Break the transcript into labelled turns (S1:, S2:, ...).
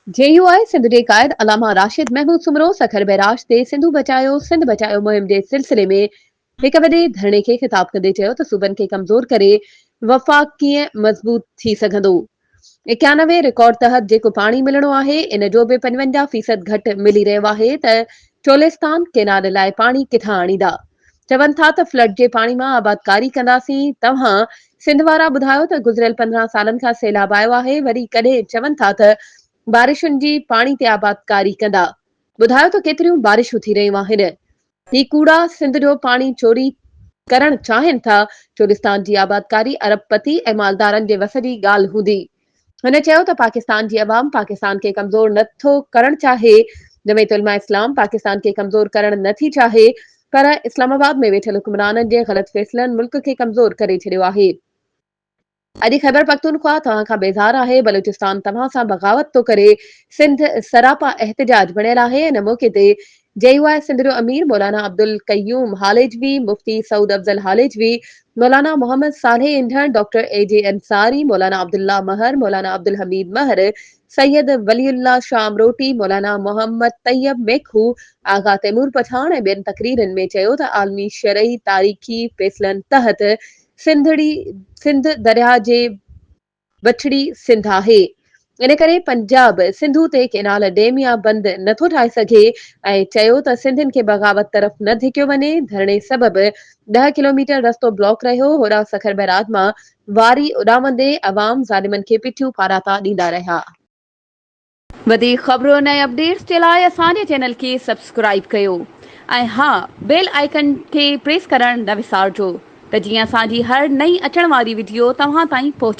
S1: JUI Sindh जे क़ाइद अलामा Rashid Mahmud Soomro Sukkur barrage ते सिंध बचायो मुहिम जे सिलसिले में हिक वॾे धरणे खे ख़िताब कंदे चयो त सूबनि खे कमज़ोर करे वफ़ाक़ कीअं मज़बूत थी सघंदो। 91 रिकॉर्ड तहत जेको पाणी मिलणो आहे इन जो बि 55% घटि मिली रहियो आहे त चोलिस्तान केनाल लाइ पाणी किथां आणींदा। चवनि था त फ्लड जे पाणी मां आबादकारी कंदासीं। तव्हां सिंध वारा ॿुधायो त गुज़िरियल 15 सालनि खां सैलाब आयो आहे, वरी कॾहिं चवनि था त बारिशुनि जी पाणी ते आबादकारी कंदा। ॿुधायो त केतिरियूं बारिशूं थी रहियूं आहिनि। ही कूड़ा सिंध जो पाणी चोरी करण चाहिनि था। चोलिस्तान जी आबादकारी अरबपति ऐं मालदारनि जे वस जी ॻाल्हि हूंदी। हुन चयो त पाकिस्तान जी अवाम पाकिस्तान खे कमज़ोर नथो करणु चाहे। जमीयत उलमा इस्लाम पाकिस्तान खे कमज़ोर करणु नथी चाहे, पर इस्लामाबाद में वेठल हुक्मराननि जे ग़लत फ़ैसिलनि मुल्क खे कमज़ोर करे छॾियो आहे। अॼु ख़ैबर पख्तूनख्वा तव्हां खां बेज़ार आहे। बलूचिस्तान तव्हां सां बग़ावत थो करे। सिंध सरापा एहतिजाज बणियल आहे। इन मौक़े ते JUI सिंध जो अमीर मौलाना अब्दुल कयूम हालेजवी, मुफ्ती सऊद अफज़ल हालेजवी, मौलाना मोहम्मद सालेह इंधण, डॉक्टर AJ अंसारी, मौलाना अब्दुल्ला महर, मौलाना अब्दुल हमीद महर, सैयद वलीउल्लाह शाम रोटी, मौलाना मोहम्मद तैयब मेखू, आगा तैमूर पठान ऐं ॿियनि तकरीरनि में चयो त आलमी शरई तारीख़ी फ़ैसिलनि तहत सिंध दरिया जे बछड़ी सिंध आहे। इन करे पंजाब सिंधु ते केनाल डैम या बंद नथो ठाहे सघे ऐं चयो त सिंधियुनि खे बग़ावत तरफ़ न धिकियो वञे। धरणे सबबि 10 किलोमीटर रस्तो ब्लॉक रहियो। होॾां सखर बैराज मां वारी उॾामंदे अवाम ज़ालिमनि खे पिठियूं पाराता ॾींदा रहिया। वधीक ख़बरुनि ऐं अपडेट्स जे लाइ असांजे चैनल खे सब्सक्राइब कयो ऐं हा, बेल आइकन खे प्रेस करणु न विसारिजो त जीअं असांजी हर नई अचण वारी वीडियो तव्हां ताईं पहुचे।